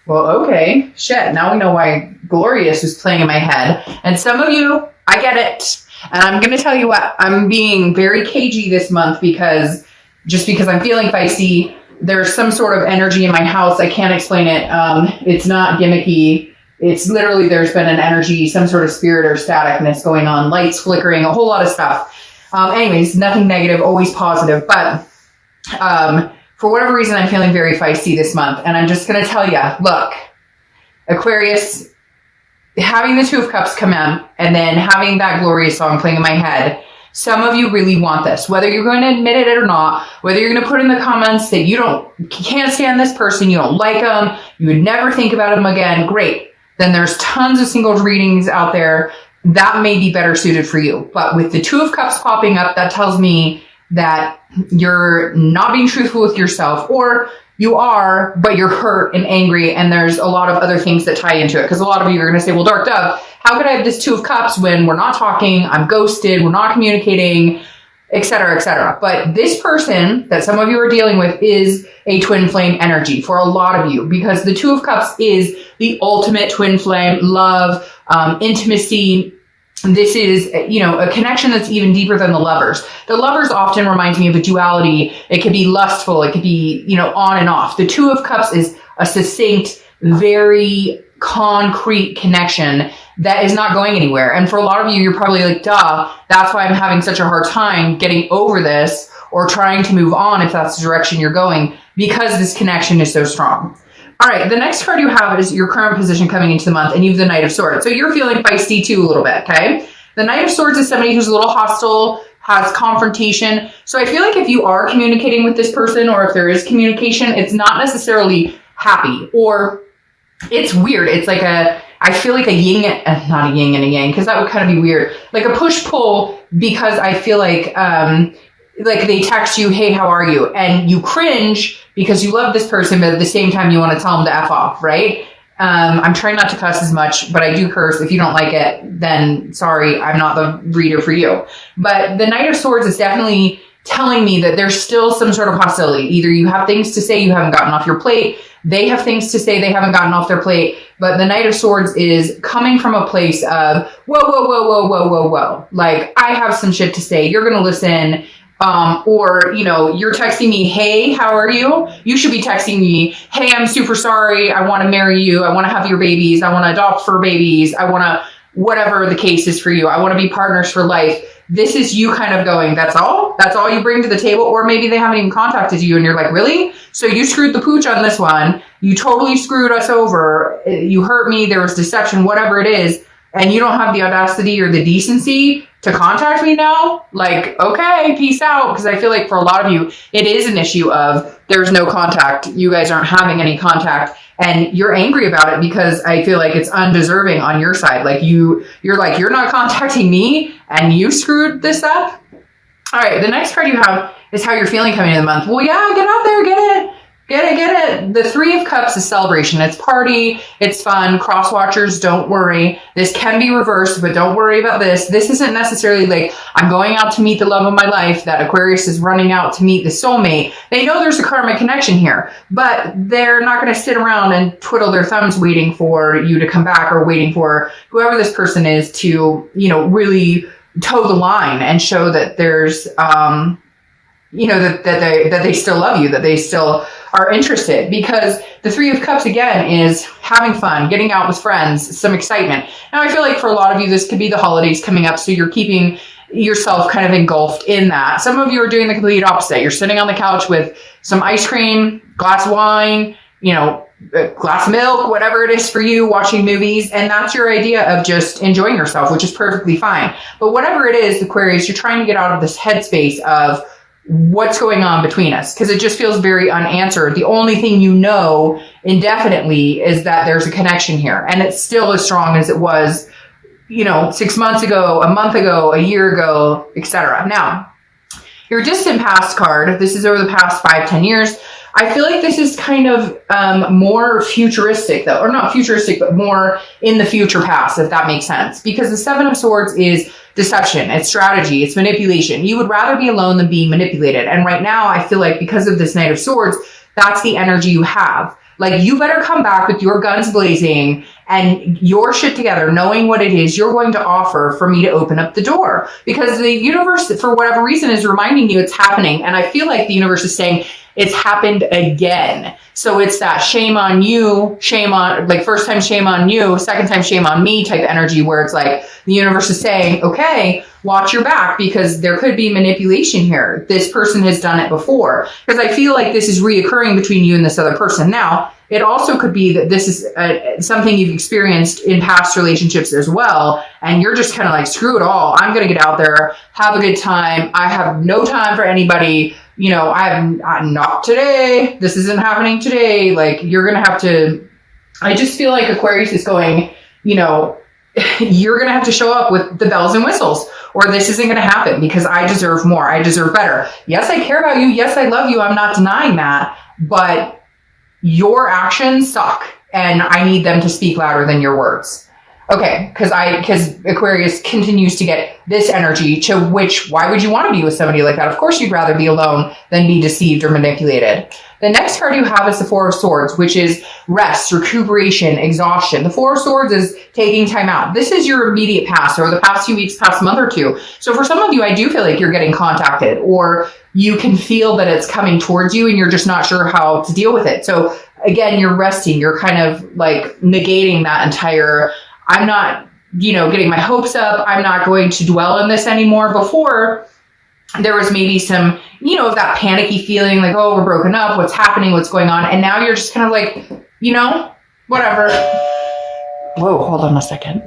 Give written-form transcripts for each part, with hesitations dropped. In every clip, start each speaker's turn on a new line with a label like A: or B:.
A: Well, okay. Shit. Now we know why Glorious was playing in my head. And some of you, I get it. And I'm going to tell you what, I'm being very cagey this month because I'm feeling feisty. There's some sort of energy in my house. I can't explain it. It's not gimmicky. It's literally, there's been an energy, some sort of spirit or staticness going on, lights flickering, a whole lot of stuff. Anyways, nothing negative, always positive. But for whatever reason, I'm feeling very feisty this month. And I'm just going to tell you, look, Aquarius, having the Two of Cups come in and then having that Glorious song playing in my head, some of you really want this, whether you're going to admit it or not, whether you're going to put in the comments that you can't stand this person, you don't like them, you would never think about them again. Great. Then there's tons of singles readings out there that may be better suited for you. But with the Two of Cups popping up, that tells me that you're not being truthful with yourself, or you are, but you're hurt and angry, and there's a lot of other things that tie into it. Because a lot of you are going to say, well, Dark Dove, how could I have this Two of Cups when we're not talking, I'm ghosted, we're not communicating, etc., etc. But this person that some of you are dealing with is a twin flame energy for a lot of you, because the Two of Cups is the ultimate twin flame, love, intimacy. This is, a connection that's even deeper than the Lovers. The Lovers often reminds me of a duality. It could be lustful. It could be, on and off. The Two of Cups is a succinct, very concrete connection that is not going anywhere. And for a lot of you, you're probably like, duh, that's why I'm having such a hard time getting over this or trying to move on if that's the direction you're going, because this connection is so strong. All right, the next card you have is your current position coming into the month, and you have the Knight of Swords. So you're feeling feisty too a little bit, okay? The Knight of Swords is somebody who's a little hostile, has confrontation. So I feel like if you are communicating with this person, or if there is communication, it's not necessarily happy, or it's weird. It's like I feel like a yin, not a yin and a yang, because that would kind of be weird. Like a push-pull, because I feel like they text you, hey, how are you? And you cringe because you love this person, but at the same time, you want to tell them to F off, right? I'm trying not to cuss as much, but I do curse. If you don't like it, then sorry, I'm not the reader for you. But the Knight of Swords is definitely telling me that there's still some sort of hostility. Either you have things to say you haven't gotten off your plate, they have things to say they haven't gotten off their plate, but the Knight of Swords is coming from a place of, whoa. Like, I have some shit to say. You're going to listen. Or, you're texting me, hey, how are you? You should be texting me, hey, I'm super sorry. I want to marry you. I want to have your babies. I want to adopt fur babies. I want to, whatever the case is for you. I want to be partners for life. This is you kind of going, that's all you bring to the table. Or maybe they haven't even contacted you and you're like, really? So you screwed the pooch on this one. You totally screwed us over. You hurt me. There was deception, whatever it is. And you don't have the audacity or the decency to contact me now? Like, okay, peace out. Because I feel like for a lot of you, it is an issue of there's no contact. You guys aren't having any contact. And you're angry about it because I feel like it's undeserving on your side. Like you're like, you're not contacting me and you screwed this up. All right, the next card you have is how you're feeling coming into the month. Well, yeah, get out there, get it. Get it. The Three of Cups is celebration. It's party. It's fun. Cross watchers, don't worry. This can be reversed, but don't worry about this. This isn't necessarily like, I'm going out to meet the love of my life, that Aquarius is running out to meet the soulmate. They know there's a karmic connection here, but they're not going to sit around and twiddle their thumbs waiting for you to come back, or waiting for whoever this person is to, really toe the line and show that there's, that they still love you, that they still are interested. Because the Three of Cups, again, is having fun, getting out with friends, some excitement. Now, I feel like for a lot of you, this could be the holidays coming up, so you're keeping yourself kind of engulfed in that. Some of you are doing the complete opposite. You're sitting on the couch with some ice cream, glass of wine, a glass of milk, whatever it is for you, watching movies, and that's your idea of just enjoying yourself, which is perfectly fine. But whatever it is, Aquarius, you're trying to get out of this headspace of what's going on between us, because it just feels very unanswered. The only thing you know indefinitely is that there's a connection here, and it's still as strong as it was, 6 months ago, a month ago, a year ago, etc. Now, your distant past card, this is over the past 5-10 years. I feel like this is kind of more futuristic, though, or not futuristic, but more in the future past, if that makes sense. Because the Seven of Swords is deception, it's strategy, it's manipulation. You would rather be alone than being manipulated. And right now, I feel like because of this Knight of Swords, that's the energy you have. Like, you better come back with your guns blazing and your shit together, knowing what it is you're going to offer for me to open up the door. Because the universe, for whatever reason, is reminding you it's happening. And I feel like the universe is saying it's happened again. So it's that shame on you, like first time shame on you, second time shame on me type energy, where it's like the universe is saying, okay, watch your back, because there could be manipulation here. This person has done it before. Because I feel like this is reoccurring between you and this other person. Now, it also could be that this is something you've experienced in past relationships as well. And you're just kind of like, screw it all. I'm going to get out there, have a good time. I have no time for anybody. You know, I'm not today. This isn't happening today. Like, you're going to have to, I just feel like Aquarius is going, you know, you're going to have to show up with the bells and whistles, or this isn't going to happen, because I deserve more. I deserve better. Yes, I care about you. Yes, I love you. I'm not denying that, but your actions suck, and I need them to speak louder than your words. Okay, because Aquarius continues to get this energy, to which, why would you want to be with somebody like that? Of course you'd rather be alone than be deceived or manipulated. The next card you have is the Four of Swords, which is rest, recuperation, exhaustion. The Four of Swords is taking time out. This is your immediate past, or the past few weeks, past month or two. So for some of you, I do feel like you're getting contacted, or you can feel that it's coming towards you and you're just not sure how to deal with it. So again, you're resting. You're kind of like negating that entire, I'm not, you know, getting my hopes up. I'm not going to dwell in this anymore. Before, there was maybe some, you know, of that panicky feeling, like, oh, we're broken up. What's happening? What's going on? And now you're just kind of like, you know, whatever. Whoa, hold on a second.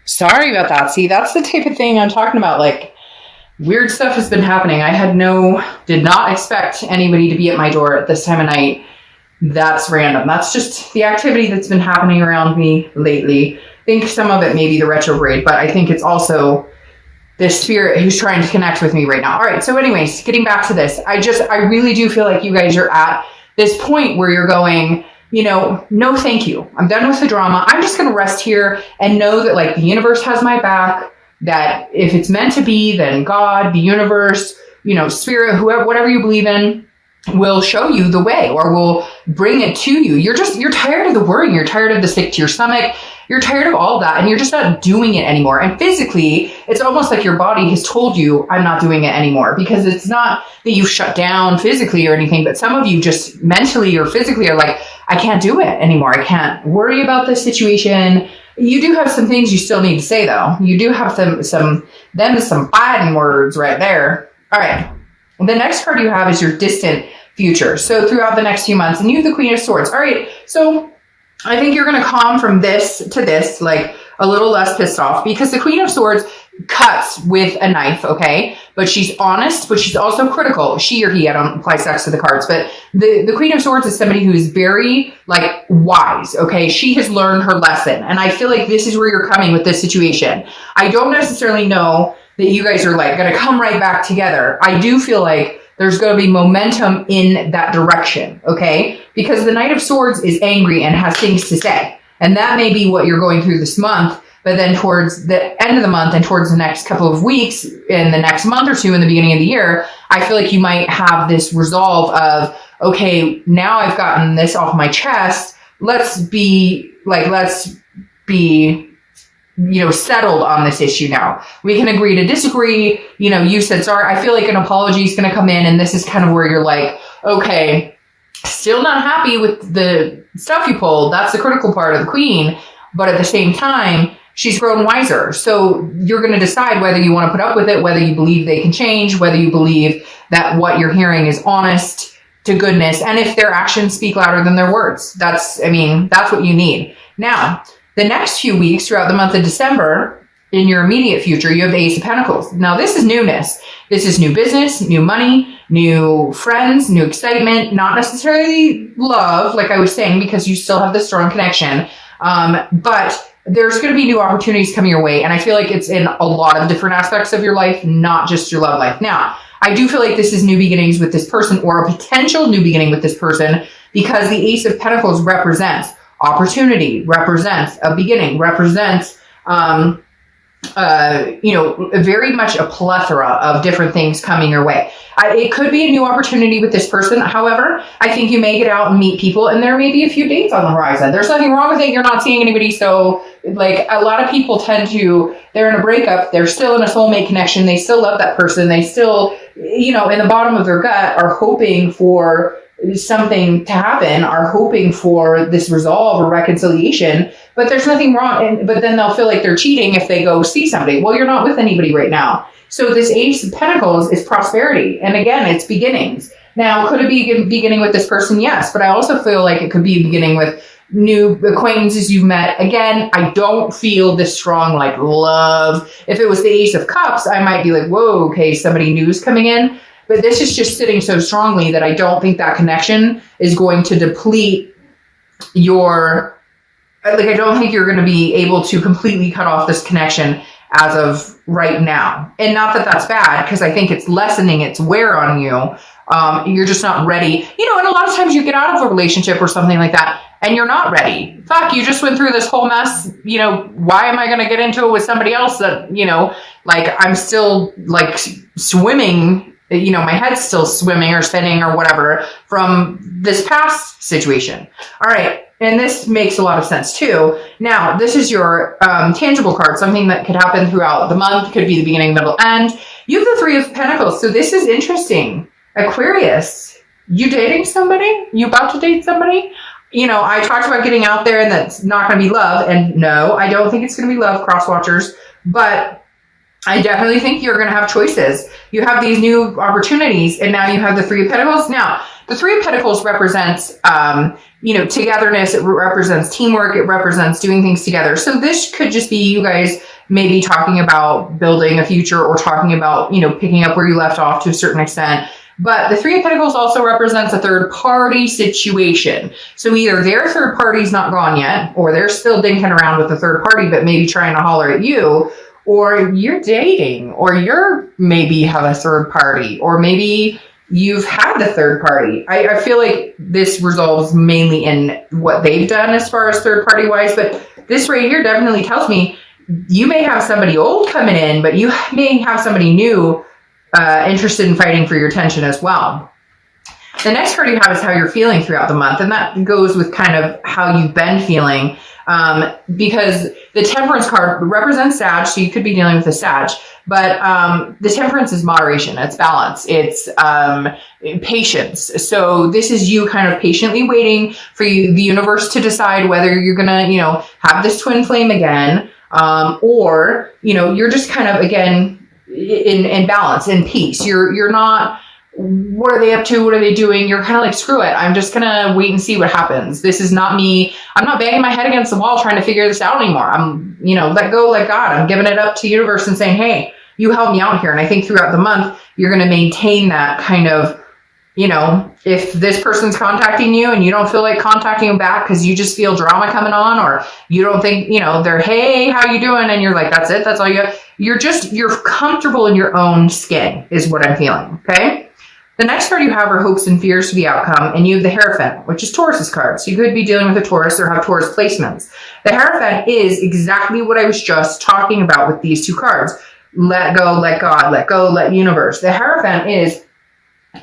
A: Sorry about that. See, that's the type of thing I'm talking about. Like, weird stuff has been happening. Did not expect anybody to be at my door at this time of night. That's random. That's just the activity that's been happening around me lately. I think some of it may be the retrograde, but I think it's also this spirit who's trying to connect with me right now. All right. So anyways, getting back to this, I really do feel like you guys are at this point where you're going, you know, no, thank you. I'm done with the drama. I'm just going to rest here and know that, like, the universe has my back, that if it's meant to be, then God, the universe, you know, spirit, whoever, whatever you believe in, will show you the way, or will bring it to you. You're tired of the worrying. You're tired of the sick to your stomach. You're tired of all that, and you're just not doing it anymore. And physically, it's almost like your body has told you, I'm not doing it anymore, because it's not that you shut down physically or anything, but some of you just mentally or physically are like, I can't do it anymore. I can't worry about this situation. You do have some things you still need to say, though. You do have some fighting words right there. All right. The next card you have is your distant future. So throughout the next few months, and you have the Queen of Swords. All right. So I think you're going to calm from this to this, like a little less pissed off, because the Queen of Swords cuts with a knife. Okay. But she's honest, but she's also critical. She or he, I don't apply sex to the cards, but the Queen of Swords is somebody who is very, like, wise. Okay. She has learned her lesson. And I feel like this is where you're coming with this situation. I don't necessarily know that you guys are, like, going to come right back together. I do feel like there's going to be momentum in that direction, okay? Because the Knight of Swords is angry and has things to say. And that may be what you're going through this month, but then towards the end of the month and towards the next couple of weeks, in the next month or two, in the beginning of the year, I feel like you might have this resolve of, okay, now I've gotten this off my chest. Let's be, you know, settled on this issue now. We can agree to disagree. You know, you said sorry. I feel like an apology is going to come in, and this is kind of where you're like, okay, still not happy with the stuff you pulled. That's the critical part of the Queen. But at the same time, she's grown wiser. So you're going to decide whether you want to put up with it, whether you believe they can change, whether you believe that what you're hearing is honest to goodness, and if their actions speak louder than their words. That's what you need. Now, the next few weeks throughout the month of December, in your immediate future, you have the Ace of Pentacles. Now, this is newness. This is new business, new money, new friends, new excitement, not necessarily love, like I was saying, because you still have this strong connection. But there's going to be new opportunities coming your way. And I feel like it's in a lot of different aspects of your life, not just your love life. Now, I do feel like this is new beginnings with this person, or a potential new beginning with this person, because the Ace of Pentacles represents opportunity, represents a beginning, represents very much a plethora of different things coming your way. It could be a new opportunity with this person. However, I think you may get out and meet people, and there may be a few dates on the horizon. There's nothing wrong with it. You're not seeing anybody. So like a lot of people they're in a breakup. They're still in a soulmate connection. They still love that person. They still, in the bottom of their gut are hoping for something to happen, are hoping for this resolve or reconciliation, but there's nothing wrong. But then they'll feel like they're cheating if they go see somebody. Well, you're not with anybody right now. So this Ace of Pentacles is prosperity. And again, it's beginnings. Now, could it be beginning with this person? Yes. But I also feel like it could be beginning with new acquaintances you've met. Again, I don't feel this strong like love. If it was the Ace of Cups, I might be like, whoa, okay, somebody new is coming in. But this is just sitting so strongly that I don't think that connection is going to deplete your, I don't think you're going to be able to completely cut off this connection as of right now. And not that that's bad, because I think it's lessening its wear on you. You're just not ready. And a lot of times you get out of a relationship or something like that and you're not ready. Fuck, you just went through this whole mess. Why am I going to get into it with somebody else that, I'm still like swimming, my head's still swimming or spinning or whatever from this past situation. All right. And this makes a lot of sense too. Now, this is your tangible card, something that could happen throughout the month, could be the beginning, middle, end. You have the Three of Pentacles. So this is interesting. Aquarius, you dating somebody? You about to date somebody? I talked about getting out there and that's not going to be love. And no, I don't think it's going to be love, cross watchers. But I definitely think you're going to have choices. You have these new opportunities, and now you have the Three of Pentacles. Now, the Three of Pentacles represents, togetherness. It represents teamwork. It represents doing things together. So this could just be you guys maybe talking about building a future or talking about, picking up where you left off to a certain extent. But the Three of Pentacles also represents a third party situation. So either their third party's not gone yet, or they're still dinking around with the third party, but maybe trying to holler at you, or you're dating, or you're maybe have a third party, or maybe you've had the third party. I feel like this resolves mainly in what they've done as far as third party wise, but this right here definitely tells me you may have somebody old coming in, but you may have somebody new interested in fighting for your attention as well. The next card you have is how you're feeling throughout the month, and that goes with kind of how you've been feeling. Because the Temperance card represents Sag, so you could be dealing with a Sag, but the Temperance is moderation, it's balance, it's patience. So this is you kind of patiently waiting for the universe to decide whether you're gonna, have this twin flame again, or, you're just kind of, again, in balance, in peace. You're not, what are they up to? What are they doing? You're kind of like, screw it. I'm just going to wait and see what happens. This is not me. I'm not banging my head against the wall trying to figure this out anymore. I'm, let go, let God. I'm giving it up to the universe and saying, hey, you help me out here. And I think throughout the month, you're going to maintain that kind of, if this person's contacting you and you don't feel like contacting them back because you just feel drama coming on, or you don't think, they're, hey, how you doing? And you're like, that's it. That's all you have. You're comfortable in your own skin is what I'm feeling. Okay. The next card you have are hopes and fears for the outcome, and you have the Hierophant, which is Taurus's card. So you could be dealing with a Taurus or have Taurus placements. The Hierophant is exactly what I was just talking about with these two cards. Let go, let God, let go, let universe. The Hierophant is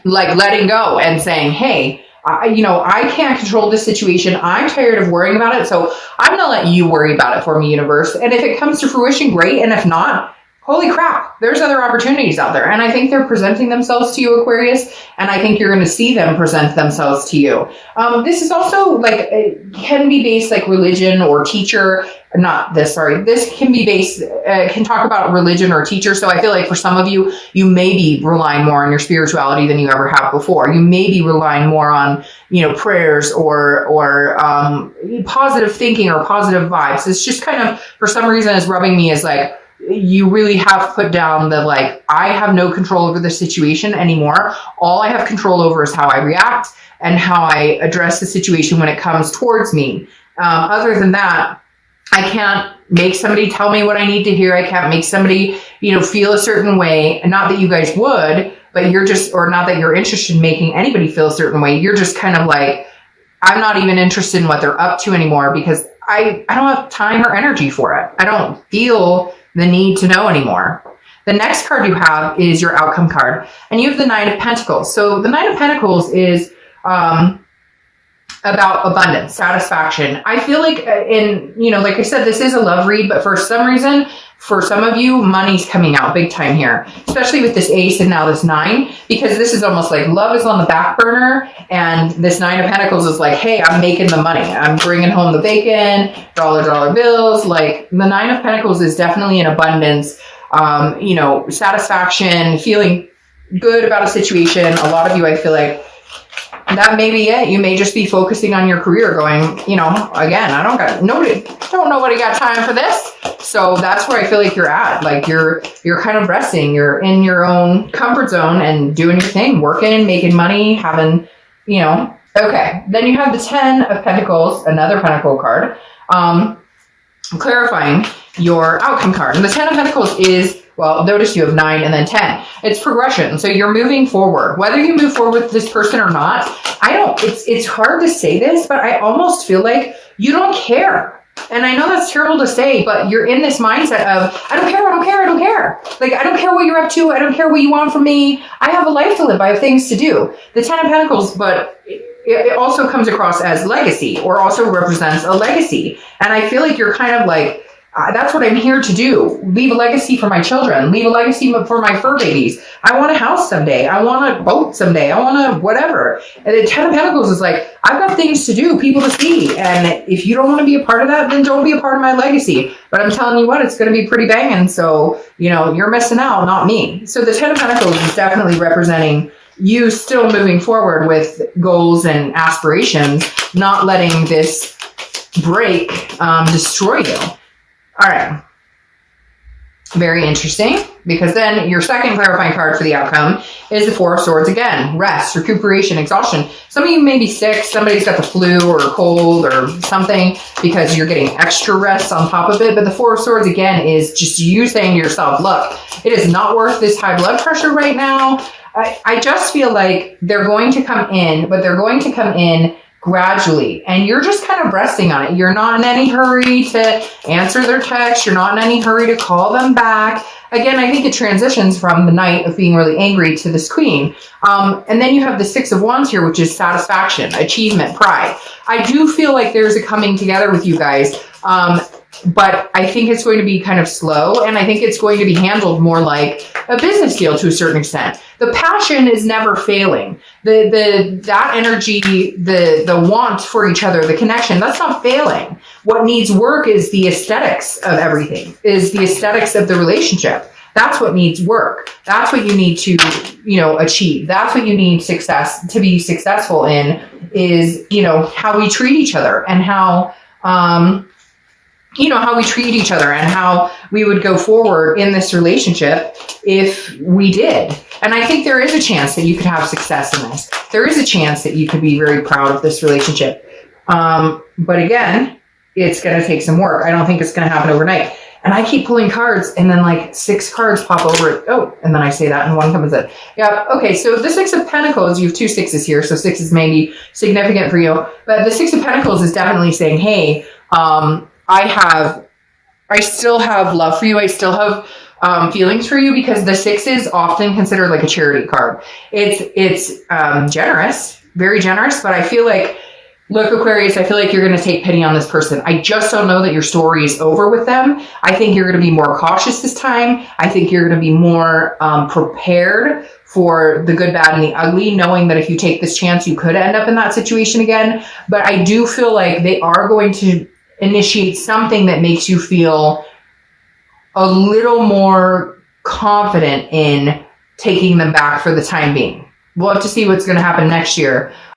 A: like letting go and saying, hey, I can't control this situation. I'm tired of worrying about it. So I'm going to let you worry about it for me, universe. And if it comes to fruition, great. And if not, holy crap, there's other opportunities out there. And I think they're presenting themselves to you, Aquarius. And I think you're going to see them present themselves to you. This is also it can be based like religion or teacher. This can be based, can talk about religion or teacher. So I feel like for some of you, you may be relying more on your spirituality than you ever have before. You may be relying more on, prayers or positive thinking or positive vibes. It's just kind of, for some reason, is rubbing me as like, you really have put down the I have no control over the situation anymore. All I have control over is how I react and how I address the situation when it comes towards me. Other than that, I can't make somebody tell me what I need to hear. I can't make somebody, feel a certain way. And not that you guys would, but or not that you're interested in making anybody feel a certain way. You're just kind of like, I'm not even interested in what they're up to anymore because I don't have time or energy for it. I don't feel the need to know anymore. The next card you have is your outcome card, and you have the Nine of Pentacles. So the Nine of Pentacles is about abundance, satisfaction. I feel like like I said, this is a love read, but for some reason, for some of you, money's coming out big time here, especially with this ace and now this 9, because this is almost like love is on the back burner, and this 9 of Pentacles is like, hey, I'm making the money. I'm bringing home the bacon, dollar bills. Like the 9 of Pentacles is definitely an abundance, satisfaction, feeling good about a situation. A lot of you, I feel like, that may be it. You may just be focusing on your career going, again, don't nobody got time for this. So that's where I feel like you're at. Like you're kind of resting. You're in your own comfort zone and doing your thing, working, making money, having, okay. Then you have the 10 of Pentacles, another Pentacle card, clarifying your outcome card. And the 10 of Pentacles is, well, notice you have 9 and then 10. It's progression. So you're moving forward. Whether you move forward with this person or not, it's hard to say this, but I almost feel like you don't care. And I know that's terrible to say, but you're in this mindset of, I don't care. Like, I don't care what you're up to. I don't care what you want from me. I have a life to live. I have things to do. The 10 of Pentacles, but it also comes across as legacy, or also represents a legacy. And I feel like you're kind of like, that's what I'm here to do. Leave a legacy for my children. Leave a legacy for my fur babies. I want a house someday. I want a boat someday. I want a whatever. And the 10 of Pentacles is like, I've got things to do, people to see. And if you don't want to be a part of that, then don't be a part of my legacy. But I'm telling you what, it's going to be pretty banging. So, you're missing out, not me. So the 10 of Pentacles is definitely representing you still moving forward with goals and aspirations, not letting this break destroy you. All right. Very interesting, because then your second clarifying card for the outcome is the 4 of Swords again. Rest, recuperation, exhaustion. Some of you may be sick. Somebody's got the flu or a cold or something because you're getting extra rest on top of it. But the 4 of Swords again is just you saying to yourself, look, it is not worth this high blood pressure right now. I just feel like they're going to come in, but they're going to come in gradually, and you're just kind of resting on it. You're not in any hurry to answer their text. You're not in any hurry to call them back. Again, I think it transitions from the Knight of being really angry to this Queen. And then you have the 6 of Wands here, which is satisfaction, achievement, pride. I do feel like there's a coming together with you guys. But I think it's going to be kind of slow, and I think it's going to be handled more like a business deal to a certain extent. The passion is never failing. That energy, the want for each other, the connection, that's not failing. What needs work is the aesthetics of everything, is the aesthetics of the relationship. That's what needs work. That's what you need to, achieve. That's what you need to be successful in, is, how we treat each other, and how we treat each other, and how we would go forward in this relationship if we did. And I think there is a chance that you could have success in this. There is a chance that you could be very proud of this relationship. But again, it's going to take some work. I don't think it's going to happen overnight. And I keep pulling cards, and then like 6 cards pop over it. Oh, and then I say that, and one comes in. Yeah, okay, so the 6 of Pentacles, you have 2 6s here, so 6 is maybe significant for you. But the 6 of Pentacles is definitely saying, hey, I still have love for you. I still have feelings for you, because the 6 is often considered like a charity card. It's generous, very generous, but I feel like, look, Aquarius, I feel like you're going to take pity on this person. I just don't know that your story is over with them. I think you're going to be more cautious this time. I think you're going to be more prepared for the good, bad, and the ugly, knowing that if you take this chance, you could end up in that situation again. But I do feel like they are going to initiate something that makes you feel a little more confident in taking them back for the time being. We'll have to see what's going to happen next year.